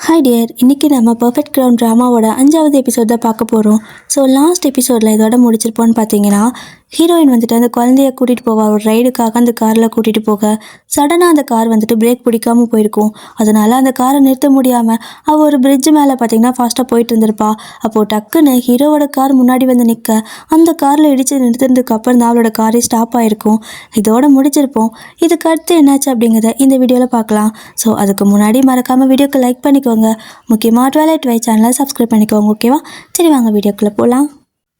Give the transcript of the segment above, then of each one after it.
Hi dear, இன்றைக்கி நம்ம perfect ground ட்ராமாவோட 5வது எபிசோட் தான் பார்க்க போகிறோம். ஸோ லாஸ்ட் எபிசோடில் இதோட முடிச்சிருப்போன்னு பார்த்தீங்கன்னா, ஹீரோயின் வந்துட்டு அந்த குழந்தைய கூட்டிகிட்டு போவா ஒரு ரைடுக்காக அந்த காரில் கூட்டிகிட்டு போக சடனாக அந்த கார் வந்துட்டு பிரேக் பிடிக்காமல் போயிருக்கும். அதனால் அந்த காரை நிறுத்த முடியாமல் அவள் ஒரு பிரிட்ஜ் மேலே பார்த்தீங்கன்னா ஃபாஸ்ட்டாக போயிட்டு இருந்திருப்பா. அப்போது டக்குன்னு ஹீரோவோட கார் முன்னாடி வந்து நிற்க அந்த காரில் இடித்து நிறுத்துறதுக்கு அப்புறம் தான் அவளோட காரே ஸ்டாப் ஆகிருக்கும். இதோட முடிச்சிருப்போம். இதுக்கு அடுத்து என்னாச்சு அப்படிங்கிறத இந்த வீடியோவில் பார்க்கலாம். ஸோ அதுக்கு முன்னாடி மறக்காமல் வீடியோக்கு லைக் பண்ணிக்கோங்க. முக்கியமாக ட்வைலைட் வை சேனலை சப்ஸ்கிரைப் பண்ணிக்கோங்க. ஓகேவா? சரி, வாங்க வீடியோக்குள்ளே போகலாம்.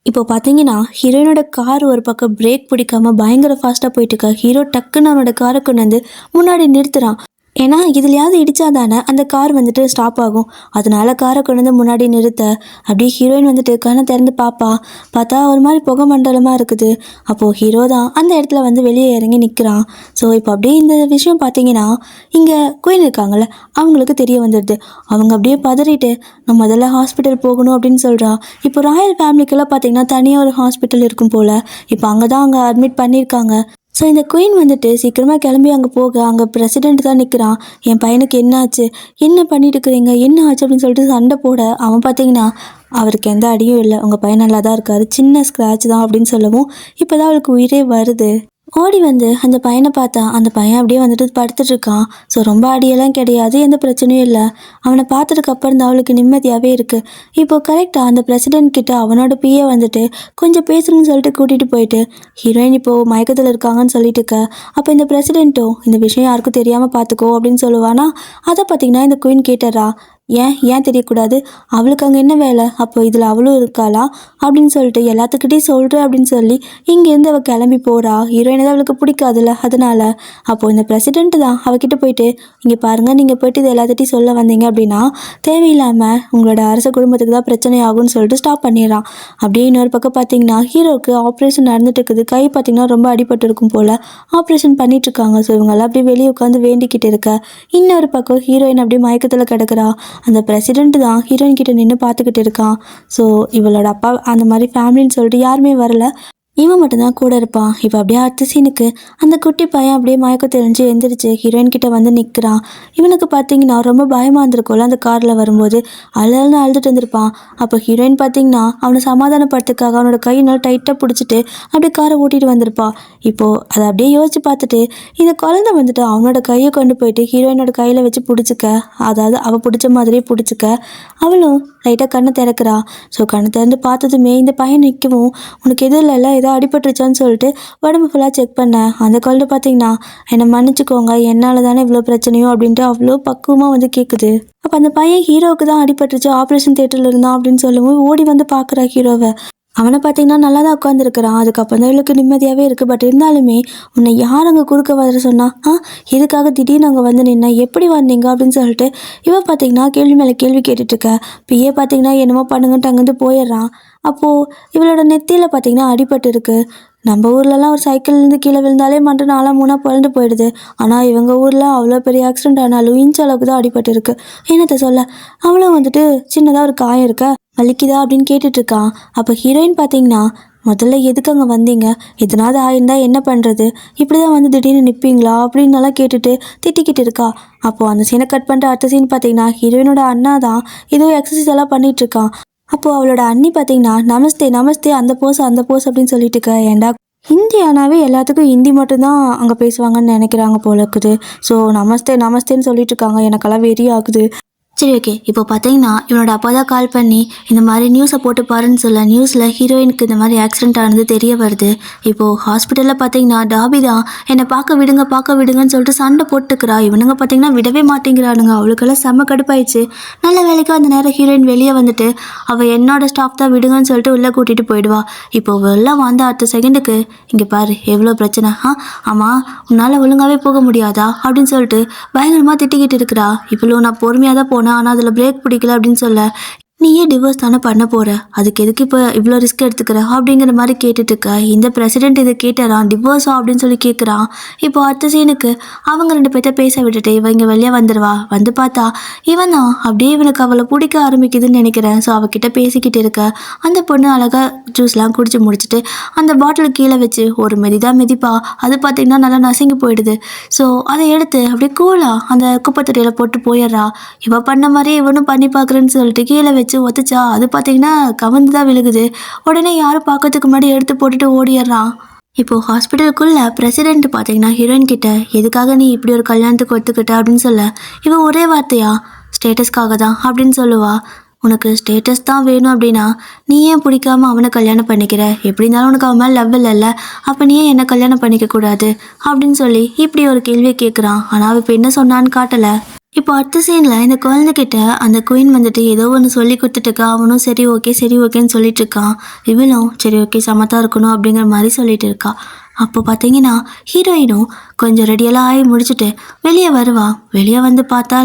இப்போ பார்த்தீங்கன்னா, ஹீரோயினோட கார் ஒரு பக்கம் பிரேக் பிடிக்காம பயங்கர ஃபாஸ்ட்டாக போயிட்டு இருக்கா. ஹீரோ டக்குன்னு அவனோட காரை கொண்டு வந்து முன்னாடி நிறுத்துறான். ஏன்னா இதுலையாவது இடித்தா தானே அந்த கார் வந்துட்டு ஸ்டாப் ஆகும். அதனால காரை கொண்டு வந்து முன்னாடி நிறுத்த அப்படியே ஹீரோயின் வந்துட்டு கண்ணை திறந்து பார்த்தா ஒரு மாதிரி புகை மண்டலமாக இருக்குது. அப்போது ஹீரோ தான் அந்த இடத்துல வந்து வெளியே இறங்கி நிற்கிறான். ஸோ இப்போ அப்படியே இந்த விஷயம் பார்த்தீங்கன்னா, இங்கே குயின் இருக்காங்கள்ல, அவங்களுக்கு தெரிய வந்துடுது. அவங்க அப்படியே பதறிட்டு நான் முதல்ல ஹாஸ்பிட்டல் போகணும் அப்படின்னு சொல்கிறா. இப்போ ராயல் ஃபேமிலிக்கெல்லாம் பார்த்தீங்கன்னா தனியாக ஒரு ஹாஸ்பிட்டல் இருக்கும் போல். இப்போ அங்கே அட்மிட் பண்ணியிருக்காங்க. ஸோ இந்த குயின் வந்துட்டு சீக்கிரமாக கிளம்பி அங்கே போக அங்கே பிரசிடெண்ட் தான் நிற்கிறான். என் பையனுக்கு என்ன ஆச்சு, என்ன பண்ணிட்டு இருக்கிறீங்க, என்ன ஆச்சு அப்படின்னு சொல்லிட்டு சண்டை போட அவன் பார்த்தீங்கன்னா அவருக்கு எந்த அடியும் இல்லை, உங்கள் பையன் நல்லா தான் இருக்காரு, சின்ன ஸ்க்ராட்ச் தான் அப்படின்னு சொல்லவும் இப்போ தான் அவளுக்கு உயிரே வருது. ஓடி வந்து அந்த பையனை பார்த்தா அந்த பையன் அப்படியே வந்துட்டு படுத்துட்டு இருக்கான். ஸோ ரொம்ப அடியெல்லாம் கிடையாது, எந்த பிரச்சனையும் இல்லை. அவனை பார்த்ததுக்கு அப்புறம் தான் அவளுக்கு நிம்மதியாகவே இருக்குது. இப்போ கரெக்டாக அந்த பிரசிடென்ட் கிட்ட அவனோட பிஏ வந்துட்டு கொஞ்சம் பேசணும்னு சொல்லிட்டு கூட்டிகிட்டு போயிட்டு ஹீரோயின் இப்போது மயக்கத்தில் இருக்காங்கன்னு சொல்லிட்டு இருக்க. அப்போ இந்த பிரசிடென்ட்டோ இந்த விஷயம் யாருக்கும் தெரியாமல் பார்த்துக்கோ அப்படின்னு சொல்லுவானா. அதை பார்த்தீங்கன்னா இந்த குயின் கேட்டுறா, ஏன் தெரியக்கூடாது, அவளுக்கு அங்கே என்ன வேலை, அப்போ இதில் அவளும் இருக்காளா அப்படின்னு சொல்லிட்டு எல்லாத்துக்கிட்டையும் சொல்கிறேன் அப்படின்னு சொல்லி இங்கேருந்து அவள் கிளம்பி போகிறா. ஹீரோயினை தான் அவளுக்கு பிடிக்காதுல்ல, அதனால். அப்போது இந்த பிரசிடென்ட் தான் அவகிட்ட போயிட்டு, இங்கே பாருங்கள், நீங்கள் போயிட்டு இது எல்லாத்திட்டையும் சொல்ல வந்தீங்க அப்படின்னா தேவையில்லாமல் உங்களோட அரச குடும்பத்துக்கு தான் பிரச்சனை ஆகும்னு சொல்லிட்டு ஸ்டாப் பண்ணிடுறான். அப்படியே இன்னொரு பக்கம் பார்த்தீங்கன்னா ஹீரோவுக்கு ஆப்ரேஷன் நடந்துட்டு இருக்குது. கை பார்த்தீங்கன்னா ரொம்ப அடிபட்டு இருக்கும் போல் ஆப்ரேஷன் பண்ணிட்டுருக்காங்க. ஸோ இவங்கெல்லாம் அப்படியே வெளியே உட்காந்து வேண்டிக்கிட்டு இருக்க. இன்னொரு பக்கம் ஹீரோயின் அப்படியே மயக்கத்தில் கிடக்கிறா. அந்த பிரசிடென்ட் தான் ஹீரோயின் கிட்ட நின்று பார்த்துக்கிட்டு இருக்கான். ஸோ இவளோட அப்பா அந்த மாதிரி ஃபேமிலின்னு சொல்லிட்டு யாருமே வரல, இவன் மட்டும்தான் கூட இருப்பான். இப்போ அப்படியே அடுத்த சீனுக்கு அந்த குட்டி பையன் அப்படியே மயக்கம் தெரிஞ்சு எந்திரிச்சு ஹீரோயின் கிட்ட வந்து நிற்கிறான். இவனுக்கு பார்த்தீங்கன்னா ரொம்ப பயமாக இருந்திருக்கும்ல அந்த காரில் வரும்போது, அழுன்னு அழுதுட்டு இருந்திருப்பான். அப்போ ஹீரோயின் பார்த்தீங்கன்னா அவனை சமாதானப்படுத்துக்காக அவனோட கையினால் டைட்டாக பிடிச்சிட்டு அப்படியே காரை ஓட்டிகிட்டு வந்திருப்பா. இப்போது அதை அப்படியே யோசிச்சு பார்த்துட்டு இந்த குழந்தை வந்துட்டு அவனோட கையை கொண்டு போயிட்டு ஹீரோயினோட கையில் வச்சு பிடிச்சிக்க, அதாவது அவள் பிடிச்ச மாதிரியே பிடிச்சிக்க. அவளும் லைட்டாக கண்ணை திறக்கிறா. ஸோ கண்ணை திறந்து பார்த்ததுமே இந்த பையன் நிற்கவும், உனக்கு எதுவும் இல்லைல்ல, ஏதோ அடிபட்டுருச்சான்னு சொல்லிட்டு உடம்பு ஃபுல்லாக செக் பண்ணேன். அந்த குழந்தை பார்த்தீங்கன்னா என்னை மன்னிச்சுக்கோங்க, என்னால் தானே இவ்வளோ பிரச்சனையோ அப்படின்ட்டு அவ்வளோ பக்குவமாக வந்து கேட்குது. அப்போ அந்த பையன் ஹீரோவுக்கு தான் அடிபட்டுருச்சு, ஆப்ரேஷன் தியேட்டரில் இருந்தான் அப்படின்னு சொல்லவும் ஓடி வந்து பார்க்குறா ஹீரோவை. அவனை பார்த்தீங்கன்னா நல்லா தான் உட்காந்துருக்கிறான். அதுக்கப்புறம் தான் இவளுக்கு நிம்மதியாகவே இருக்குது. பட் இருந்தாலுமே உன்னை யார் அங்கே குறுக்க வர சொன்னா, எதுக்காக திடீர்னு அங்கே வந்து நின்ன, எப்படி வந்தீங்க அப்படின்னு சொல்லிட்டு இவன் பார்த்தீங்கன்னா கேள்வி மேலே கேள்வி கேட்டுட்ருக்க. பிஏ பார்த்தீங்கன்னா என்னமோ பண்ணுங்கன்ட்டு அங்கேருந்து போயிடுறான். அப்போது இவளோட நெத்தியில் பார்த்தீங்கன்னா அடிபட்டு இருக்கு. நம்ம ஊர்லலாம் ஒரு சைக்கிள்லேருந்து கீழே விழுந்தாலே மட்டும் 4-3 புரண்டு போயிடுது. ஆனால் இவங்க ஊரில் அவ்வளோ பெரிய ஆக்சிடென்ட் ஆனாலும் இன்ச் அளவுக்கு தான் அடிபட்டு இருக்கு. என்னத்தை சொல்ல, அவ்வளோ வந்துட்டு சின்னதாக ஒரு காயம் இருக்க, வலிக்குதா அப்படின்னு கேட்டுட்ருக்கான். அப்போ ஹீரோயின் பார்த்தீங்கன்னா முதல்ல எதுக்கு அங்கே வந்தீங்க, எதனாவது ஆயிருந்தா என்ன பண்ணுறது, இப்படி தான் வந்து திடீர்னு நிற்பீங்களா அப்படின்னலாம் கேட்டுட்டு திட்டிக்கிட்டு இருக்கா. அப்போது அந்த சீனை கட் பண்ணிட்டு அடுத்த சீன் பார்த்தீங்கன்னா ஹீரோயினோட அண்ணா தான் ஏதோ எக்ஸசைஸ் எல்லாம் பண்ணிகிட்ருக்கான். அப்போது அவளோட அண்ணி பார்த்தீங்கன்னா நமஸ்தே நமஸ்தே, அந்த போஸ் அப்படின்னு சொல்லிட்டு இருக்க. ஏண்டா ஹிந்தி ஆனாவே எல்லாத்துக்கும் ஹிந்தி மட்டும்தான் அங்கே பேசுவாங்கன்னு நினைக்கிறாங்க போல இருக்குது. ஸோ நமஸ்தேன்னு சொல்லிட்டு இருக்காங்க. எனக்கெல்லாம் வெறி ஆகுது. சரி, ஓகே. இப்போ பார்த்தீங்கன்னா இவனோட அப்பா தான் கால் பண்ணி இந்த மாதிரி நியூஸை போட்டு பாருன்னு சொல்ல, நியூஸில் ஹீரோயினுக்கு இந்த மாதிரி ஆக்சிடென்ட் ஆனது தெரிய வருது. இப்போது ஹாஸ்பிட்டலில் பார்த்தீங்கன்னா டாபி தான் என்னை பார்க்க விடுங்கன்னு சொல்லிட்டு சண்டை போட்டுக்கிறா. இவனுங்க பார்த்தீங்கன்னா விடவே மாட்டேங்கிறானுங்க. அவளுக்கெல்லாம் செம்ம கடுப்பாயிடுச்சு. நல்ல வேலைக்கு அந்த நேரம் ஹீரோயின் வெளியே வந்துட்டு அவள் என்னோட ஸ்டாஃப் தான் விடுங்கன்னு சொல்லிட்டு உள்ளே கூட்டிகிட்டு போயிடுவா. இப்போ எல்லாம் வந்து அடுத்த செகண்டுக்கு இங்கே பாரு எவ்வளோ பிரச்சனை, ஆமாம் உன்னால் ஒழுங்காகவே போக முடியாதா அப்படின்னு சொல்லிட்டு பயங்கரமாக திட்டிக்கிட்டு இருக்கிறா. இவ்வளோ நான் பொறுமையாக தான் போனேன், ஆனால் அதில் பிரேக் பிடிக்கல அப்படின்னு சொல்ல நீயே டிவோர்ஸ் தானே பண்ண போற, அதுக்கு எதுக்கு இப்போ இவ்வளோ ரிஸ்க் எடுத்துக்கிற அப்படிங்கிற மாதிரி கேட்டுட்டு இருக்க. இந்த பிரசிடென்ட் இதை கேட்டாரான், டிவோர்ஸா அப்படின்னு சொல்லி கேட்குறான். இப்போ அடுத்த சீனுக்கு அவங்க ரெண்டு பேர்த்த பேச விட்டுட்டு இவங்க வெளியே வந்துடுவா. வந்து பார்த்தா இவன் தான் அப்படியே இவனுக்கு அவளை பிடிக்க ஆரம்பிக்குதுன்னு நினைக்கிறேன். ஸோ அவகிட்ட பேசிக்கிட்டு இருக்க அந்த பொண்ணு அழகா ஜூஸ்லாம் குடிச்சு முடிச்சுட்டு அந்த பாட்டில் கீழே வச்சு ஒரு மெதிதான் மிதிப்பா. அது பார்த்தீங்கன்னா நல்லா நசுங்கி போயிடுது. ஸோ அதை எடுத்து அப்படியே கூலா அந்த குப்பைத்தொட்டியில் போட்டு போயிடுறா. இவ பண்ண மாதிரி இவனும் பண்ணி பார்க்குறேன்னு சொல்லிட்டு கீழே வச்சு ஒத்துச்சா. அது பார்த்தீங்கன்னா கவர்ந்து தான் விழுகுது. உடனே யாரும் பார்க்கறதுக்கு முன்னாடி எடுத்து போட்டுட்டு ஓடிடுறான். இப்போ ஹாஸ்பிட்டலுக்குள்ள பிரசிடென்ட் பார்த்தீங்கன்னா ஹீரோயின் கிட்ட எதுக்காக நீ இப்படி ஒரு கல்யாணத்துக்கு ஒத்துக்கிட்ட அப்படின்னு சொல்ல, இவ ஒரே வார்த்தையா ஸ்டேட்டஸ்க்காக தான் அப்படின்னு சொல்லுவா. உனக்கு ஸ்டேட்டஸ் தான் வேணும் அப்படின்னா நீ ஏன் பிடிக்காம அவனை கல்யாணம் பண்ணிக்கிற, எப்படி இருந்தாலும் உனக்கு அவன் மேலே லவ் இல்லைல்ல, அப்போ நீ ஏன் என்ன கல்யாணம் பண்ணிக்க கூடாது அப்படின்னு சொல்லி இப்படி ஒரு கேள்வியை கேட்குறான். ஆனால் அவள் இப்போ என்ன சொன்னான்னு காட்டலை. இப்போ அடுத்த சீனில் இந்த குழந்தைகிட்ட அந்த குயின் வந்துட்டு ஏதோ ஒன்று சொல்லி கொடுத்துட்டுருக்கா. அவனும் சரி ஓகே சரி ஓகேன்னு சொல்லிட்டு இருக்கான். இவளும் சரி ஓகே சமத்தா இருக்கணும் அப்படிங்கிற மாதிரி சொல்லிட்டு இருக்கா. அப்போ பார்த்தீங்கன்னா ஹீரோயினும் கொஞ்சம் ரெடியெல்லாம் ஆகி முடிச்சுட்டு வெளியே வருவா. வெளியே வந்து பார்த்தா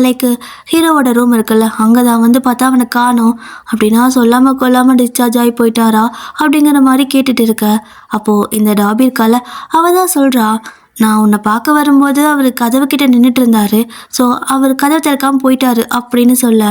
ஹீரோவோட ரூம் இருக்குல்ல, அங்கே தான் வந்து பார்த்தா அவனை காணோம். அப்படின்னா சொல்லாமல் கொல்லாமல் டிஸ்சார்ஜ் ஆகி போயிட்டாரா அப்படிங்கிற மாதிரி கேட்டுட்டு இருக்க. அப்போது இந்த டாபி இருக்கால, அவள் தான் சொல்கிறா, நான் உன்னை பார்க்க வரும்போது அவர் கதவு கிட்ட நின்றுட்டு இருந்தாரு, ஸோ அவர் கதவை திறக்காமல் போயிட்டாரு அப்படின்னு சொல்ல,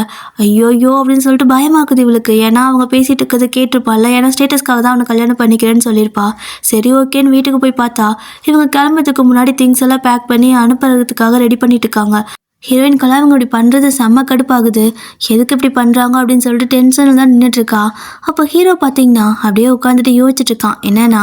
ஐயோயோ அப்படின்னு சொல்லிட்டு பயமாக்குது இவளுக்கு. ஏன்னா அவங்க பேசிட்டு இருக்கிறது கேட்டிருப்பாள்ல, ஏன்னா ஸ்டேட்டஸ்க்காக தான் அவனை கல்யாணம் பண்ணிக்கிறேன்னு சொல்லியிருப்பா. சரி ஓகேன்னு வீட்டுக்கு போய் பார்த்தா இவங்க கிளம்புறதுக்கு முன்னாடி திங்ஸ் எல்லாம் பேக் பண்ணி அனுப்புறதுக்காக ரெடி பண்ணிட்டு இருக்காங்க. ஹீரோயின்கெல்லாம் இவங்க இப்படி பண்ணுறது செம்ம கடுப்பாகுது. எதுக்கு இப்படி பண்ணுறாங்க அப்படின்னு சொல்லிட்டு டென்ஷனில் தான் நின்றுட்டுருக்கா. அப்போ ஹீரோ பார்த்தீங்கன்னா அப்படியே உட்காந்துட்டு யோசிச்சுட்டு இருக்கான். என்னன்னா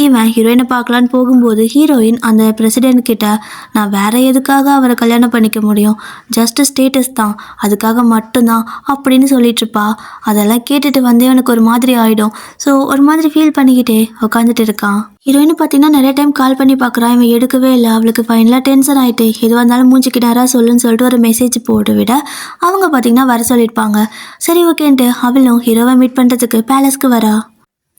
இவன் ஹீரோயினை பார்க்கலான்னு போகும்போது ஹீரோயின் அந்த பிரசிடென்ட் கிட்ட நான் வேற எதுக்காக அவரை கல்யாணம் பண்ணிக்க முடியும், ஜஸ்ட் ஸ்டேட்டஸ் தான், அதுக்காக மட்டும்தான் அப்படின்னு சொல்லிட்டு இருப்பா. அதெல்லாம் கேட்டுட்டு வந்து எனக்கு ஒரு மாதிரி ஆகிடும். ஸோ ஒரு மாதிரி ஃபீல் பண்ணிக்கிட்டே உட்காந்துட்டு இருக்கான். ஹீரோயின் பார்த்தீங்கன்னா நிறைய டைம் கால் பண்ணி பார்க்குறான், இவன் எடுக்கவே இல்லை. அவளுக்கு ஃபைனலாக டென்ஷன் ஆகிட்டு எதுவாக இருந்தாலும் மூஞ்சிக்கு நேராக சொல்லுன்னு சொல்லிட்டு ஒரு மெசேஜ் போட்டு விட அவங்க பார்த்தீங்கன்னா வர சொல்லியிருப்பாங்க. சரி ஓகேன்ட்டு அவளும் ஹீரோவை மீட் பண்ணுறதுக்கு பேலஸ்க்கு வரா.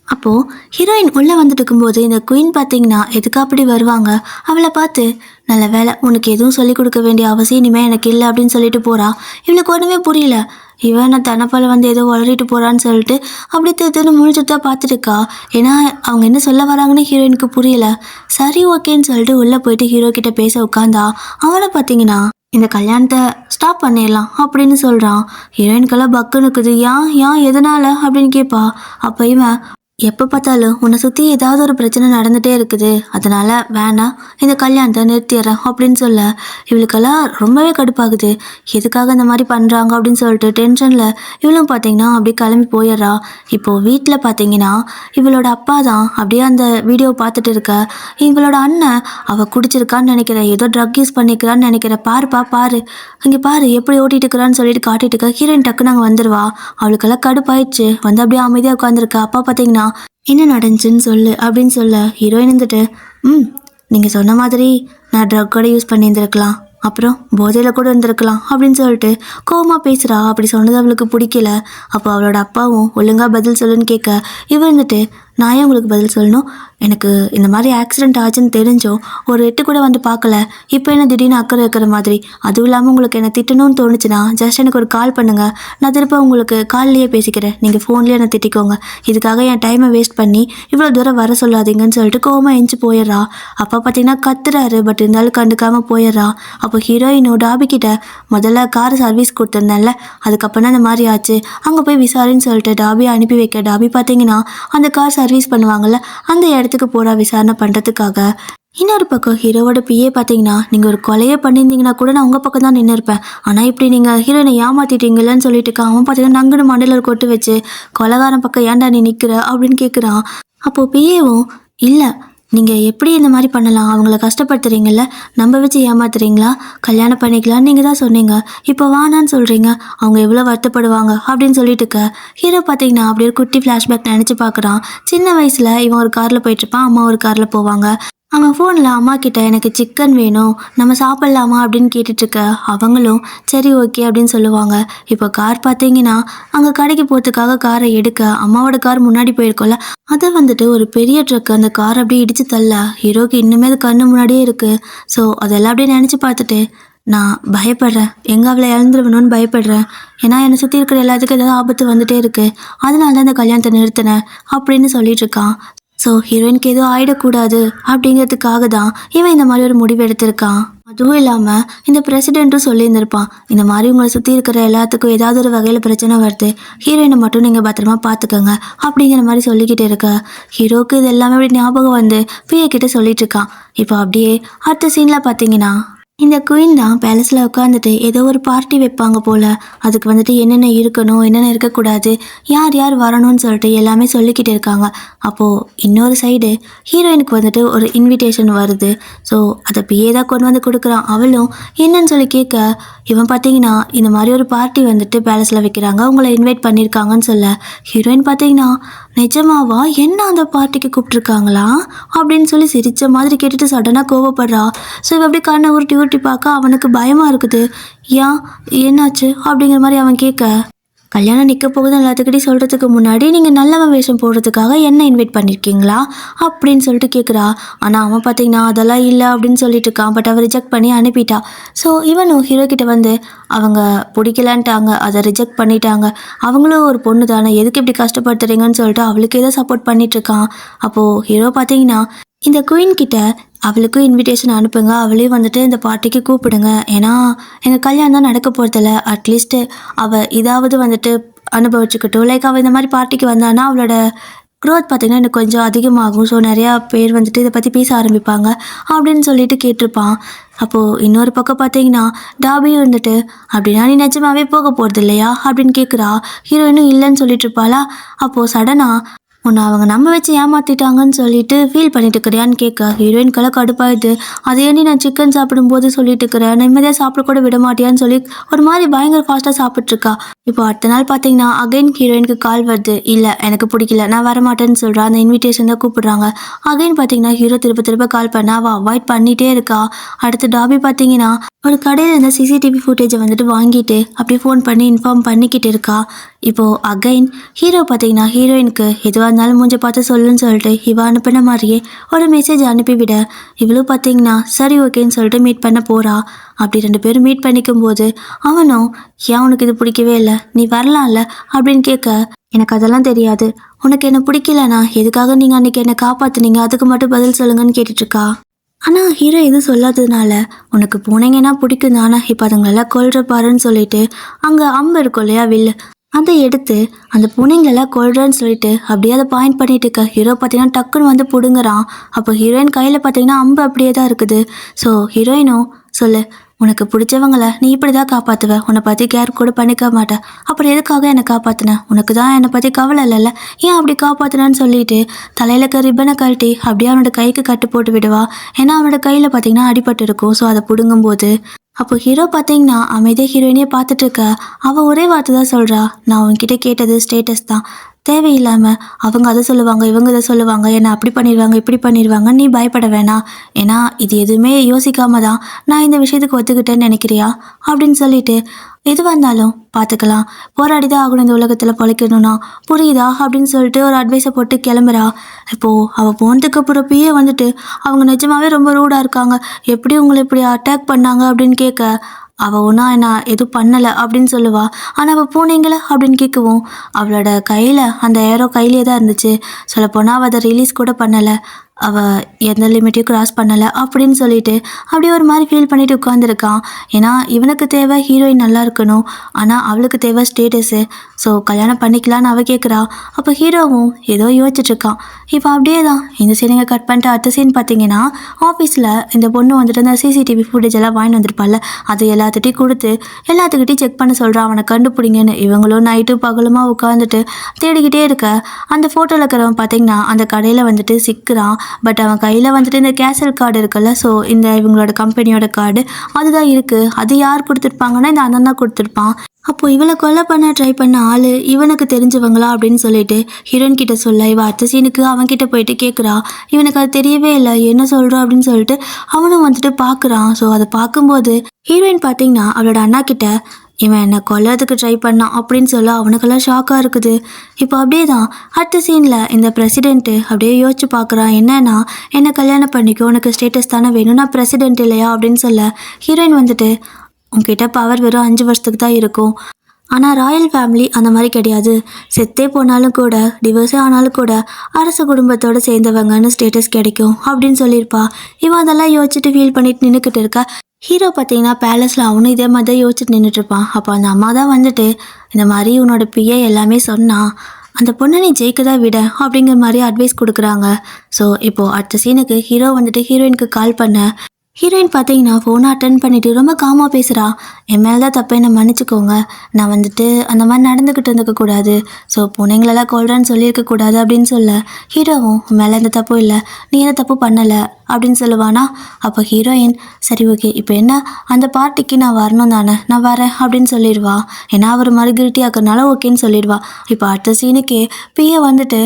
அப்போது ஹீரோயின் உள்ளே வந்துட்டு இருக்கும்போது இந்த குயின் பார்த்தீங்கன்னா எதுக்கு அப்படி வருவாங்க. அவளை பார்த்து நல்ல வேலை உனக்கு எதுவும் சொல்லிக் கொடுக்க வேண்டிய அவசியம் இனிமேல் எனக்கு இல்லை அப்படின்னு சொல்லிட்டு போகிறா. இவளுக்கு ஒன்றுமே புரியல. இவன் நான் தனப்பால் வந்து ஏதோ வளரிட்டு போகிறான்னு சொல்லிட்டு அப்படி திருன்னு முழிச்சுட்டு தான் பார்த்துருக்கா. ஏன்னா அவங்க என்ன சொல்ல வராங்கன்னு ஹீரோயினுக்கு புரியல. சரி ஓகேன்னு சொல்லிட்டு உள்ளே போயிட்டு ஹீரோ கிட்ட பேச உட்காந்தா. அவனை பார்த்தீங்கன்னா இந்த கல்யாணத்தை ஸ்டாப் பண்ணிடலாம் அப்படின்னு சொல்கிறான். ஹீரோயினுக்கெல்லாம் பக்குன்னு இருக்குது. ஏன் எதனால அப்படின்னு கேட்பா. அப்போ இவன் எப்போ பார்த்தாலும் உன்னை சுற்றி ஏதாவது ஒரு பிரச்சனை நடந்துகிட்டே இருக்குது, அதனால் வேணாம் இந்த கல்யாணத்தை நிறுத்திடுறேன் அப்படின்னு சொல்ல இவளுக்கெல்லாம் ரொம்பவே கடுப்பாகுது. எதுக்காக இந்த மாதிரி பண்ணுறாங்க அப்படின்னு சொல்லிட்டு டென்ஷனில் இவளும் பார்த்தீங்கன்னா அப்படியே கிளம்பி போயிடுறா. இப்போது வீட்டில் பார்த்தீங்கன்னா இவளோட அப்பா தான் அப்படியே அந்த வீடியோவை பார்த்துட்டு இருக்க. இவளோட அண்ணன் அவள் குடிச்சிருக்கான்னு நினைக்கிறேன், ஏதோ ட்ரக் யூஸ் பண்ணிக்கிறான்னு நினைக்கிறேன், பாருப்பா பாரு இங்கே பாரு எப்படி ஓட்டிட்டு இருக்கிறான்னு சொல்லிட்டு காட்டிட்டு இருக்க. ஹீரோயின் டக்குன்னு அங்கே வந்துடுவா. அவளுக்கெல்லாம் கடுப்பாயிடுச்சு. வந்து அப்படியே அமைதியாக உட்காந்துருக்கா. அப்பா பார்த்தீங்கன்னா என்ன நடந்துச்சுன்னு சொல்லு அப்படின்னு சொல்ல ஹீரோயின் இருந்துட்டு நீங்கள் சொன்ன மாதிரி நான் ட்ரக்கோட யூஸ் பண்ணியிருந்துருக்கலாம், அப்புறம் போதையில் கூட இருந்திருக்கலாம் அப்படின்னு சொல்லிட்டு கோவமாக பேசுகிறா. அப்படி சொன்னது அவளுக்கு பிடிக்கல. அப்போ அவளோட அப்பாவும் ஒழுங்காக பதில் சொல்லுன்னு கேட்க இவ இருந்துட்டு நான் ஏன் உங்களுக்கு பதில் சொல்லணும், எனக்கு இந்த மாதிரி ஆக்சிடெண்ட் ஆச்சுன்னு தெரிஞ்சோம் ஒரு எட்டு கூட வந்து பார்க்கல, இப்போ என்ன திடீர்னு அக்கறை இருக்கிற மாதிரி, அதுவும் இல்லாமல் உங்களுக்கு என்ன திட்டணும்னு தோணுச்சுன்னா ஜஸ்ட் எனக்கு ஒரு கால் பண்ணுங்கள், நான் திரும்ப உங்களுக்கு கால்லையே பேசிக்கிறேன், நீங்கள் ஃபோன்லேயே என்னை திட்டிக்கோங்க, இதுக்காக என் டைமை வேஸ்ட் பண்ணி இவ்வளோ தூரம் வர சொல்லாதீங்கன்னு சொல்லிட்டு கோவமாக எஞ்சி போயிடுறா. அப்போ பார்த்தீங்கன்னா கத்துறாரு, பட் இருந்தாலும் கண்டுக்காமல் போயிடுறா. அப்போ ஹீரோயினோ டாபி கிட்ட முதல்ல கார் சர்வீஸ் கொடுத்துருந்தேன்ல, அதுக்கப்புறம் தான் இந்த மாதிரி ஆச்சு, அங்கே போய் விசாரின்னு சொல்லிட்டு டாபியை அனுப்பி வைக்க டாபி பார்த்தீங்கன்னா அந்த கார் சர்வீஸ் பண்ணுவாங்கள்ல அந்த இடத்துக்கு போகிறா விசாரணை பண்ணுறதுக்காக. இன்னொரு பக்கம் ஹீரோவோட பிஏ பார்த்தீங்கன்னா நீங்கள் ஒரு கொலையே பண்ணியிருந்தீங்கன்னா கூட நான் உங்கள் பக்கம் தான் நின்று இருப்பேன், ஆனால் இப்படி நீங்கள் ஹீரோயினை ஏமாற்றிட்டீங்களன்னு சொல்லிட்டு இருக்கான். அவன் பார்த்தீங்கன்னா நங்குன்னு மண்டையில் ஒரு கொட்டு வச்சு கொலைகாரன் பக்கம் ஏன்டா நீ நிற்கிற அப்படின்னு கேட்குறான். அப்போது பிஏவும் இல்லை நீங்கள் எப்படி இந்த மாதிரி பண்ணலாம், அவங்கள கஷ்டப்படுத்துறீங்கல்ல, நம்ப வச்சு ஏமாத்துறீங்களா, கல்யாணம் பண்ணிக்கலான்னு நீங்கள் தான் சொன்னீங்க, இப்போ வானான்னு சொல்கிறீங்க, அவங்க எவ்வளோ வருத்தப்படுவாங்க அப்படின்னு சொல்லிட்டு இருக்க. ஹீரோ பார்த்தீங்கன்னா அப்படியே ஒரு குட்டி ஃப்ளாஷ்பேக் நினச்சி பார்க்குறான். சின்ன வயசில் இவன் ஒரு காரில் போயிட்டுருப்பான், அம்மா ஒரு காரில் போவாங்க. அவன் ஃபோனில் அம்மா கிட்ட எனக்கு சிக்கன் வேணும் நம்ம சாப்பிட்லாமா அப்படின்னு கேட்டுட்ருக்க. அவங்களும் சரி ஓகே அப்படின்னு சொல்லுவாங்க. இப்போ கார் பார்த்தீங்கன்னா அங்கே கடைக்கு போகிறதுக்காக காரை எடுக்க அம்மாவோட கார் முன்னாடி போயிருக்கோம்ல, அதை வந்துட்டு ஒரு பெரிய ட்ரக் அந்த கார் அப்படியே இடித்து தள்ள ஹீரோக்கு இன்னுமே அது கண்ணு முன்னாடியே இருக்குது. ஸோ அதெல்லாம் அப்படியே நினச்சி பார்த்துட்டு நான் பயப்படுறேன், எங்கே அவளை இழந்துருவணும்னு பயப்படுறேன். ஏன்னா என்னை சுற்றி இருக்கிற எல்லாத்துக்கும் ஏதாவது ஆபத்து வந்துட்டே இருக்கு, அதனால தான் இந்த கல்யாணத்தை நிறுத்தினேன் அப்படின்னு சொல்லிட்டு இருக்கான். ஸோ ஹீரோயினுக்கு எதுவும் ஆயிடக்கூடாது அப்படிங்கிறதுக்காக தான் இவன் இந்த மாதிரி ஒரு முடிவு எடுத்திருக்கான். அதுவும் இல்லாமல் இந்த பிரசிடெண்ட்டும் சொல்லியிருந்திருப்பான், இந்த மாதிரி உங்களை சுற்றி இருக்கிற எல்லாத்துக்கும் ஏதாவது ஒரு வகையில் பிரச்சனை வருது, ஹீரோயினை மட்டும் நீங்கள் பத்திரமா பார்த்துக்கோங்க அப்படிங்கிற மாதிரி சொல்லிக்கிட்டு இருக்க. ஹீரோக்கு இது எல்லாமே அப்படி ஞாபகம் வந்து பிஏ கிட்ட சொல்லிட்டு இருக்கான். இப்போ அப்படியே அடுத்த சீனில் பார்த்தீங்கன்னா இந்த குயின் தான் பேலஸில் உட்காந்துட்டு ஏதோ ஒரு பார்ட்டி வைப்பாங்க போல். அதுக்கு வந்துட்டு என்னென்ன இருக்கணும், என்னென்ன இருக்கக்கூடாது, யார் யார் வரணும்னு சொல்லிட்டு எல்லாமே சொல்லிக்கிட்டு இருக்காங்க. அப்போது இன்னொரு சைடு ஹீரோயினுக்கு வந்துட்டு ஒரு இன்விடேஷன் வருது. ஸோ அதை பிஏ தான் கொண்டு வந்து கொடுக்குறான். அவளும் என்னன்னு சொல்லி கேட்க, இவன் பார்த்தீங்கன்னா இந்த மாதிரி ஒரு பார்ட்டி வந்துட்டு பேலஸில் வைக்கிறாங்க, உங்களை இன்வைட் பண்ணியிருக்காங்கன்னு சொல்ல, ஹீரோயின் பார்த்தீங்கன்னா நிஜமாவா, என்ன அந்த பார்ட்டிக்கு கூப்பிட்ருக்காங்களா அப்படின்னு சொல்லி சிரித்த மாதிரி கேட்டுட்டு சடனாக கோவப்படுறா. ஸோ இவ அப்படி கண்ணை உருட்டி உருட்டி பார்க்க அவனுக்கு பயமாக இருக்குது. ஏன், என்னாச்சு அப்படிங்கிற மாதிரி அவன் கேட்க, கல்யாணம் நிற்க போகுது எல்லாத்துக்கிட்டையும் சொல்கிறதுக்கு முன்னாடி நீங்கள் நல்லவன் வேஷம் போடுறதுக்காக என்ன இன்வைட் பண்ணியிருக்கீங்களா அப்படின்னு சொல்லிட்டு கேட்குறா. ஆனால் அவன் பார்த்தீங்கன்னா அதெல்லாம் இல்லை அப்படின்னு சொல்லிட்டு இருக்கான். பட் அவள் ரிஜெக்ட் பண்ணி அனுப்பிட்டா. ஸோ இவனும் ஹீரோ கிட்ட வந்து அவங்க பிடிக்கலான்ட்டாங்க, அதை ரிஜெக்ட் பண்ணிட்டாங்க, அவங்களும் ஒரு பொண்ணு தானே, எதுக்கு இப்படி கஷ்டப்படுத்துறீங்கன்னு சொல்லிட்டு அவளுக்கு ஏதோ சப்போர்ட் பண்ணிகிட்ருக்கான். அப்போது ஹீரோ பார்த்தீங்கன்னா இந்த குயின் கிட்ட அவளுக்கும் இன்விடேஷன் அனுப்புங்க, அவளையும் வந்துட்டு இந்த பார்ட்டிக்கு கூப்பிடுங்க, ஏன்னா எங்கள் கல்யாணம் தான் நடக்க போகிறதில்ல, அட்லீஸ்ட்டு அவள் இதாவது வந்துட்டு அனுபவிச்சுக்கட்டும். லைக் அவள் இந்த மாதிரி பார்ட்டிக்கு வந்தான்னா அவளோட க்ரோத் பார்த்திங்கன்னா எனக்கு கொஞ்சம் அதிகமாகும். ஸோ நிறையா பேர் வந்துட்டு இதை பற்றி பேச ஆரம்பிப்பாங்க அப்படின்னு சொல்லிட்டு கேட்டிருப்பான். அப்போது இன்னொரு பக்கம் பார்த்தீங்கன்னா டாபியும் வந்துட்டு, அப்படின்னா நீ நிஜமாவே போக போகிறது இல்லையா அப்படின்னு கேட்குறா. ஹீரோயினும் இல்லைன்னு சொல்லிட்டு இருப்பாளா. அப்போது சடனாக உன்னை அவங்க நம்ப வச்சு ஏமாற்றிட்டாங்கன்னு சொல்லிட்டு ஃபீல் பண்ணிட்டு இருக்கிறியான்னு கேட்க, ஹீரோயின்கெல்லாம் கடுப்பாயிடுது. அதே நீ நான் சிக்கன் சாப்பிடும்போது சொல்லிட்டு இருக்கிறேன், நிம்மதியாக சாப்பிட கூட விட மாட்டியான்னு சொல்லி ஒரு மாதிரி பயங்கர ஃபாஸ்ட்டாக சாப்பிட்ருக்கா. இப்போ அடுத்த நாள் பார்த்தீங்கன்னா அகைன் ஹீரோயினுக்கு கால் வருது. இல்லை எனக்கு பிடிக்கல, நான் வரமாட்டேன்னு சொல்கிறா. அந்த இன்விடேஷன் தான் கூப்பிட்றாங்க. அகைன் பார்த்தீங்கன்னா ஹீரோ திருப்ப திருப்ப கால் பண்ணா அவள் அவாய்ட் பண்ணிகிட்டே இருக்கா. அடுத்து டாபி பார்த்தீங்கன்னா ஒரு கடையில் இருந்த சிசிடிவி ஃபுட்டேஜை வந்துட்டு வாங்கிட்டு அப்படியே ஃபோன் பண்ணி இன்ஃபார்ம் பண்ணிக்கிட்டு இருக்கா. இப்போது அகைன் ஹீரோ பார்த்தீங்கன்னா ஹீரோயினுக்கு எதுவாக இருந்தாலும் மூஞ்ச பார்த்து சொல்லுன்னு சொல்லிட்டு இவ அனுப்பின மாதிரியே ஒரு மெசேஜ் அனுப்பிவிட, இவளும் பார்த்தீங்கன்னா சரி ஓகேன்னு சொல்லிட்டு மீட் பண்ண போகிறா. அப்படி 2 பேரும் மீட் பண்ணிக்கும் போது அவனும், ஏன் உனக்கு இது பிடிக்கவே இல்லை, நீ வரலாம்ல அப்படின்னு கேட்க, எனக்கு அதெல்லாம் தெரியாது, உனக்கு என்ன பிடிக்கலண்ணா எதுக்காக நீங்கள் அன்றைக்கி என்னை காப்பாற்றுனீங்க, அதுக்கு மட்டும் பதில் சொல்லுங்கன்னு கேட்டுட்ருக்கா. ஆனால் ஹீரோ எதுவும் சொல்லாததுனால, உனக்கு பூனைங்கன்னா பிடிக்கும் தானே, இப்போ அதுங்களெல்லாம் கொல்ற பாருன்னு சொல்லிட்டு அங்கே அம்பு இருக்கும் இல்லையா வில்லு, அதை எடுத்து அந்த பூனைங்களெல்லாம் கொல்றேன்னு சொல்லிட்டு அப்படியே அதை பாயிண்ட் பண்ணிட்டு இருக்க. ஹீரோ பார்த்தீங்கன்னா டக்குன்னு வந்து பிடுங்குறான். அப்போ ஹீரோயின் கையில் பார்த்தீங்கன்னா அம்பு அப்படியே தான் இருக்குது. ஸோ ஹீரோயினும், சொல்லு உனக்கு பிடிச்சவங்கள நீ இப்படி தான் காப்பாற்றுவ, உன்னை பற்றி கேர் கூட பண்ணிக்க மாட்டேன், அப்புறம் எதுக்காக என்னை காப்பாற்றின, உனக்கு தான் என்னை பற்றி கவலை இல்லைல்ல, ஏன் அப்படி காப்பாற்றினான்னு சொல்லிட்டு தலையில் இருக்க ரிப்பனை கழட்டி அப்படியே அவனோட கைக்கு கட்டு போட்டு விடுவா. ஏன்னா அவனோட கையில் பார்த்தீங்கன்னா அடிபட்டு இருக்கும். ஸோ அதை பிடுங்கும்போது அப்போ ஹீரோ பார்த்தீங்கன்னா அமைதியாக ஹீரோயினே பார்த்துட்டு இருக்க. அவள் ஒரே வார்த்தை தான் சொல்கிறா, நான் உன்கிட்ட கேட்டது ஸ்டேட்டஸ் தான், தேவையில்லாமல் அவங்க அதை சொல்லுவாங்க இவங்க இதை சொல்லுவாங்க, என்னை அப்படி பண்ணிடுவாங்க இப்படி பண்ணிடுவாங்க, நீ பயப்பட வேணாம், ஏன்னா இது எதுவுமே யோசிக்காம தான் நான் இந்த விஷயத்துக்கு ஒத்துக்கிட்டேன்னு நினைக்கிறியா அப்படின்னு சொல்லிட்டு, எது வந்தாலும் பார்த்துக்கலாம், போராடி தான் ஆகணும் இந்த உலகத்தில் பொழைக்கணும்னா, புரியுதா அப்படின்னு சொல்லிட்டு ஒரு அட்வைஸை போட்டு கிளம்புறா. இப்போது அவள் போனதுக்கு அப்புறப்பயே வந்துட்டு அவங்க நிஜமாவே ரொம்ப ரூடாக இருக்காங்க, எப்படி உங்களை இப்படி அட்டாக் பண்ணாங்க அப்படின்னு கேட்க, அவள் ஒன்றா என்ன எதுவும் பண்ணலை அப்படின்னு சொல்லுவா. ஆனால் அவள் போனீங்களா அப்படின்னு கேட்கவும் அவளோட கையில் அந்த ஏரோ கையிலே தான் இருந்துச்சு. சொல்லப்போனால் அவள் அதை ரிலீஸ் கூட பண்ணலை, அவள் எந்த லிமிட்டையும் கிராஸ் பண்ணலை அப்படின்னு சொல்லிட்டு அப்படியே ஒரு மாதிரி ஃபீல் பண்ணிட்டு உட்காந்துருக்கான். ஏன்னா இவனுக்கு தேவை ஹீரோயின் நல்லா இருக்கணும், ஆனால் அவளுக்கு தேவை ஸ்டேட்டஸு. ஸோ கல்யாணம் பண்ணிக்கலான்னு அவள் கேட்குறா. அப்போ ஹீரோவும் ஏதோ யோசிச்சுட்ருக்கான். இப்போ அப்படியே தான் இந்த சீனிங்க கட் பண்ணிட்டு அடுத்த சீன் பார்த்தீங்கன்னா ஆஃபீஸில் இந்த பொண்ணு வந்துட்டு அந்த சிசிடிவி ஃபுட்டேஜ் எல்லாம் வாங்கிட்டு வந்திருப்பாள், அது எல்லாத்துட்டையும் கொடுத்து எல்லாத்துக்கிட்டையும் செக் பண்ண சொல்கிறான், அவனை கண்டுபிடிங்கன்னு. இவங்களும் நைட்டு பகலுமா உட்காந்துட்டு தேடிக்கிட்டே இருக்க, அந்த ஃபோட்டோவில் இருக்கிறவன் பார்த்தீங்கன்னா அந்த கடையில் வந்துட்டு சிக்கிறான். பட் அவன் கையில் வந்துட்டு இந்த கேசல் கார்டு இருக்குல்ல, ஸோ இந்த இவங்களோட கம்பெனியோட கார்டு அதுதான் இருக்குது. அது யார் கொடுத்துருப்பாங்கன்னா இந்த அண்ணன் தான் கொடுத்துருப்பான். அப்போது இவளை கொலை பண்ண ட்ரை பண்ண ஆள் இவனுக்கு தெரிஞ்சவங்களா அப்படின்னு சொல்லிட்டு ஹீரோயின் கிட்ட சொல்ல, இவன் அடுத்த சீனுக்கு அவன்கிட்ட போயிட்டு கேட்குறா. இவனுக்கு அது தெரியவே இல்லை, என்ன சொல்கிறோம் அப்படின்னு சொல்லிட்டு அவனும் வந்துட்டு பார்க்குறான். ஸோ அதை பார்க்கும்போது ஹீரோயின் பார்த்தீங்கன்னா அவளோட அண்ணா கிட்ட, இவன் என்னை கொல்லறதுக்கு ட்ரை பண்ணான் அப்படின்னு சொல்ல அவனுக்கெல்லாம் ஷாக்காக இருக்குது. இப்போ அப்படியே தான் அடுத்த சீனில் இந்த பிரசிடென்ட்டு அப்படியே யோசிச்சு பார்க்குறான். என்னன்னா என்னை கல்யாணம் பண்ணிக்கோ, உனக்கு ஸ்டேட்டஸ் தானே வேணும், நான் பிரசிடென்ட் இல்லையா அப்படின்னு சொல்ல ஹீரோயின் வந்துட்டு உன்கிட்ட பவர் வெறும் 5 வருஷத்துக்கு தான் இருக்கும். ஆனால் ராயல் ஃபேமிலி அந்த மாதிரி கிடையாது. செத்தே போனாலும் கூட, டிவோர்ஸே ஆனாலும் கூட அரச குடும்பத்தோடு சேர்ந்தவங்கன்னு ஸ்டேட்டஸ் கிடைக்கும் அப்படின்னு சொல்லியிருப்பா. இவன் அதெல்லாம் யோசிச்சுட்டு ஃபீல் பண்ணிட்டு நின்றுக்கிட்டு இருக்கா. ஹீரோ பார்த்தீங்கன்னா பேலஸில் அவனும் இதே மாதிரி தான் யோசிச்சுட்டு நின்றுட்டுருப்பான். அப்போ அந்த அம்மா தான் வந்துட்டு இந்த மாதிரி உன்னோட பிஏ எல்லாமே சொன்னான், அந்த பொண்ணை நீ ஜெயிக்க தான் விட அப்படிங்கிற மாதிரி அட்வைஸ் கொடுக்குறாங்க. ஸோ இப்போது அடுத்த சீனுக்கு ஹீரோ வந்துட்டு ஹீரோயினுக்கு கால் பண்ண ஹீரோயின் பார்த்தீங்கன்னா ஃபோனை அட்டன் பண்ணிவிட்டு ரொம்ப காமாக பேசுகிறா. என் மேலே தான் தப்பை என்னை மன்னிச்சிக்கோங்க, நான் வந்துட்டு அந்த மாதிரி நடந்துக்கிட்டு இருந்துக்கக்கூடாது, ஸோ பொண்ணுங்களெல்லாம் கொள்றேன்னு சொல்லியிருக்கக்கூடாது அப்படின்னு சொல்ல ஹீரோவும் மேலே எந்த தப்பும் இல்லை, நீ எந்த தப்பு பண்ணலை அப்படின்னு சொல்லுவானா. அப்போ ஹீரோயின் சரி ஓகே இப்போ என்ன அந்த பார்ட்டிக்கு நான் வரணும் தானே, நான் வரேன் அப்படின்னு சொல்லிடுவா. ஏன்னா அவர் மாதிரி கில்ட்டி ஆக்கிறதுனால ஓகேன்னு சொல்லிடுவா. இப்போ அடுத்த சீனுக்கே பிஏ வந்துட்டு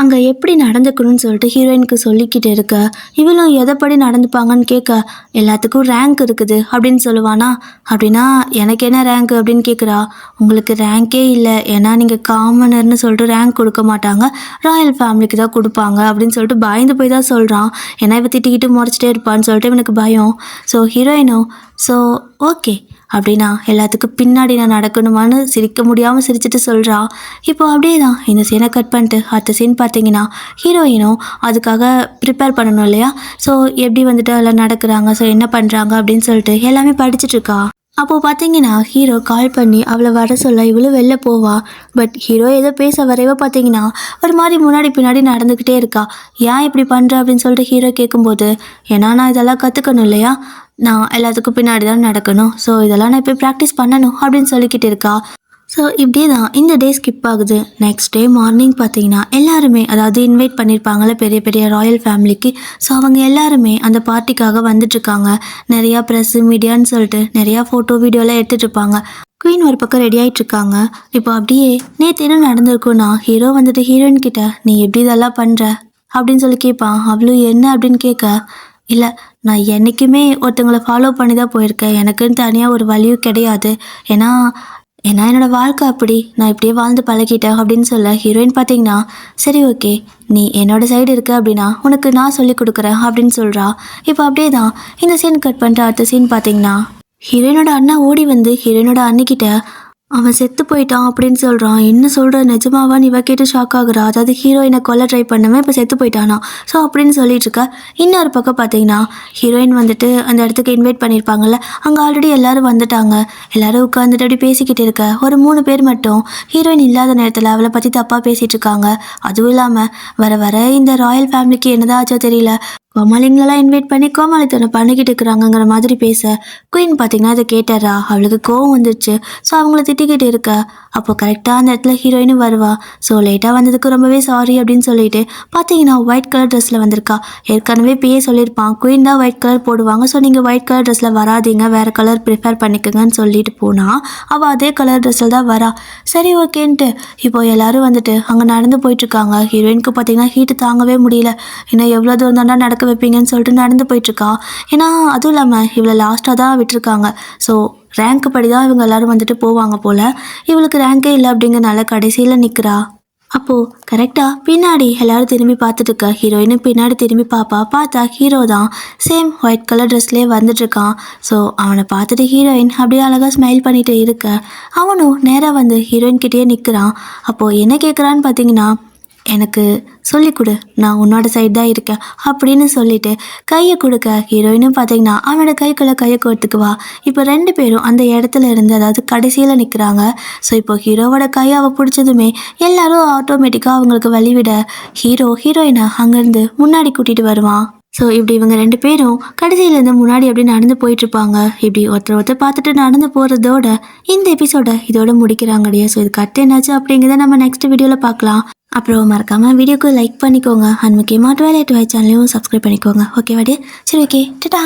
அங்கே எப்படி நடந்துக்கணும்னு சொல்லிட்டு ஹீரோயினுக்கு சொல்லிக்கிட்டு இருக்க, இவளும் எதைப்படி நடந்துப்பாங்கன்னு கேட்க எல்லாத்துக்கும் ரேங்க் இருக்குது அப்படின்னு சொல்லுவானா. அப்படின்னா எனக்கு என்ன ரேங்க் அப்படின்னு கேட்குறா. உங்களுக்கு ரேங்கே இல்லை, ஏன்னா நீங்கள் காமனர்னு சொல்லிட்டு ரேங்க் கொடுக்க மாட்டாங்க, ராயல் ஃபேமிலிக்கு தான் கொடுப்பாங்க அப்படின்னு சொல்லிட்டு பயந்து போய் தான் சொல்கிறான். ஏன்னா இவ திட்டிக்கிட்டு முறைச்சிட்டே இருப்பான்னு சொல்லிட்டு இவனுக்கு பயம். ஸோ ஹீரோயினும் ஸோ ஓகே அப்படின்னா எல்லாத்துக்கும் பின்னாடி நான் நடக்கணுமான்னு சிரிக்க முடியாமல் சிரிச்சிட்டு சொல்கிறா. இப்போ அப்படியே தான் இந்த சீனை கட் பண்ணிட்டு அடுத்த சீன் பார்த்தீங்கன்னா ஹீரோயினும் அதுக்காக ப்ரிப்பேர் பண்ணணும் இல்லையா. ஸோ எப்படி வந்துட்டு எல்லாம் நடக்கிறாங்க, ஸோ என்ன பண்ணுறாங்க அப்படின்னு சொல்லிட்டு எல்லாமே படிச்சுட்டு இருக்கா. அப்போது பார்த்தீங்கன்னா ஹீரோ கால் பண்ணி அவளை வர சொல்ல இவளும் வெளில போவா. பட் ஹீரோ ஏதோ பேச வரைவ பார்த்தீங்கன்னா ஒரு மாதிரி முன்னாடி பின்னாடி நடந்துக்கிட்டே இருக்கா. ஏன் இப்படி பண்ணுற அப்படின்னு சொல்லிட்டு ஹீரோ கேட்கும்போது, ஏன்னா நான் இதெல்லாம் கற்றுக்கணும் இல்லையா, நான் எல்லாத்துக்கும் பின்னாடி தான் நடக்கணும், ஸோ இதெல்லாம் நான் இப்போ ப்ராக்டிஸ் பண்ணணும் அப்படின்னு சொல்லிக்கிட்டு இருக்கா. ஸோ இப்படியே தான் இந்த டே ஸ்கிப் ஆகுது. நெக்ஸ்ட் டே மார்னிங் பார்த்தீங்கன்னா எல்லாருமே, அதாவது இன்வைட் பண்ணியிருப்பாங்கள்ல பெரிய பெரிய ராயல் ஃபேமிலிக்கு, ஸோ அவங்க எல்லாருமே அந்த பார்ட்டிக்காக வந்துட்டுருக்காங்க. நிறையா ப்ரெஸ்ஸு மீடியான்னு சொல்லிட்டு நிறையா ஃபோட்டோ வீடியோலாம் எடுத்துகிட்டு இருப்பாங்க. குயின் ஒரு பக்கம் ரெடி ஆகிட்டுருக்காங்க. இப்போ அப்படியே நேற்று என்ன நடந்திருக்குன்னா ஹீரோ வந்துட்டு ஹீரோயின் கிட்ட நீ எப்படி இதெல்லாம் பண்ணுற அப்படின்னு சொல்லி கேட்பான். அவளும் என்ன அப்படின்னு கேட்க, இல்லை நான் என்றைக்குமே ஒருத்தவங்களை ஃபாலோ பண்ணி தான் போயிருக்கேன், எனக்குன்னு தனியாக ஒரு வழியும் கிடையாது, ஏன்னா என்னோடய வாழ்க்கை அப்படி, நான் இப்படியே வாழ்ந்து பழகிட்டேன் அப்படின்னு சொல்ல ஹீரோயின் பார்த்தீங்கன்னா சரி ஓகே நீ என்னோடய சைடு இருக்க அப்படின்னா உனக்கு நான் சொல்லி கொடுக்குறேன் அப்படின்னு சொல்கிறா. இப்போ அப்படியே தான் இந்த சீன் கட் பண்ணிட்டு அடுத்த சீன் பார்த்தீங்கன்னா ஹீரோயினோட அண்ணா ஓடி வந்து ஹீரோயினோட அண்ணிக்கிட்ட அவன் செத்து போயிட்டான் அப்படின்னு சொல்கிறான். என்ன சொல்கிற, நிஜமாவான்னு இவ கேட்டு ஷாக் ஆகுறா. அதாவது ஹீரோயினை கொல்ல ட்ரை பண்ணவே இப்போ செத்து போயிட்டானா, ஸோ அப்படின்னு சொல்லிட்டு இருக்க. இன்னொரு பக்கம் பார்த்தீங்கன்னா ஹீரோயின் வந்துட்டு அந்த இடத்துக்கு இன்வைட் பண்ணியிருப்பாங்கல்ல, அங்கே ஆல்ரெடி எல்லோரும் வந்துட்டாங்க. எல்லோரும் உட்காந்துட்டு அப்படி பேசிக்கிட்டு இருக்க. ஒரு 3 பேர் மட்டும் ஹீரோயின் இல்லாத நேரத்தில் அவளை பற்றி தப்பாக பேசிகிட்டு இருக்காங்க. அதுவும் இல்லாமல் வர வர இந்த ராயல் ஃபேமிலிக்கு என்னதான் ஆச்சோ தெரியல, கோமாளிங்களெல்லாம் இன்வைட் பண்ணி கோமாளித்தனை பண்ணிக்கிட்டு இருக்கிறாங்கங்கிற மாதிரி பேச குயின் பார்த்தீங்கன்னா அதை கேட்டாரா. அவளுக்கு கோவம் வந்துருச்சு. ஸோ அவங்கள திட்டிக்கிட்டு இருக்க. அப்போ கரெக்டாக அந்த இடத்துல ஹீரோயினும் வருவா. ஸோ லேட்டாக வந்ததுக்கு ரொம்பவே சாரி அப்படின்னு சொல்லிட்டு பார்த்தீங்கன்னா ஒயிட் கலர் ட்ரெஸ்ஸில் வந்திருக்கா. ஏற்கனவே பிஏ சொல்லியிருப்பான் குயின் தான் ஒயிட் கலர் போடுவாங்க, ஸோ நீங்கள் ஒயிட் கலர் ட்ரெஸ்ஸில் வராதிங்க, வேறு கலர் ப்ரிஃபர் பண்ணிக்கோங்கன்னு சொல்லிட்டு போனால் அவள் அதே கலர் ட்ரெஸ்ஸில் தான் வரா. சரி ஓகேன்ட்டு இப்போ எல்லோரும் வந்துட்டு அங்கே நடந்து போயிட்டுருக்காங்க. ஹீரோயினுக்கு பார்த்தீங்கன்னா ஹீட்டு தாங்கவே முடியல. இன்னும் எவ்வளோ தூரம் தாண்டா நடக்க வைப்பீங்கன்னு சொல்லிட்டு நடந்து போயிட்டுருக்கா. ஏன்னா அதுவும் இல்லாமல் இவளை லாஸ்ட்டாக தான் விட்டுருக்காங்க. ஸோ ரேங்க் படி தான் இவங்க எல்லோரும் வந்துட்டு போவாங்க போல். இவளுக்கு ரேங்கே இல்லை அப்படிங்கிறனால கடைசியில் நிற்கிறா. அப்போது கரெக்டாக பின்னாடி எல்லோரும் திரும்பி பார்த்துட்டு இருக்கா. ஹீரோயினும் பின்னாடி திரும்பி பார்த்தா ஹீரோ தான் சேம் ஒயிட் கலர் ட்ரெஸ்லேயே வந்துட்டுருக்கான். ஸோ அவனை பார்த்துட்டு ஹீரோயின் அப்படியே அழகாக ஸ்மைல் பண்ணிட்டு இருக்க. அவனும் நேராக வந்து ஹீரோயின்கிட்டயே நிற்கிறான். அப்போது என்ன கேட்குறான்னு பார்த்தீங்கன்னா எனக்கு சொல்லிக் கொடு, நான் உன்னோட சைடு தான் இருக்கேன் அப்படின்னு சொல்லிட்டு கையை கொடுக்க ஹீரோயினும் பார்த்தீங்கன்னா அவனோட கைக்குள்ளே கையை கொடுத்துக்குவா. இப்போ 2 பேரும் அந்த இடத்துல இருந்து, அதாவது கடைசியில் நிற்கிறாங்க. ஸோ இப்போ ஹீரோவோட கையை அவள் பிடிச்சதுமே எல்லாரும் ஆட்டோமேட்டிக்காக அவங்களுக்கு வழிவிட ஹீரோயினை அங்கேருந்து முன்னாடி கூட்டிகிட்டு வருவான். ஸோ இப்படி இவங்க 2 பேரும் கடைசியிலேருந்து முன்னாடி அப்படி நடந்து போயிட்டுருப்பாங்க. இப்படி ஒருத்தர் பார்த்துட்டு நடந்து போகிறதோட இந்த எபிசோட இதோட முடிக்கிறாங்கடியா. ஸோ இதுக்கு அடுத்து என்னாச்சு அப்படிங்கிறத நம்ம நெக்ஸ்ட் வீடியோவில் பார்க்கலாம். அப்புறம் மறக்காமல் வீடியோக்கு லைக் பண்ணிக்கோங்க. அண்ட் முக்கியமாக ட்வைலைட் வாய் சேனலையும் சப்ஸ்கிரைப் பண்ணிக்கோங்க. ஓகே வாடி, சரி ஓகே, டடா.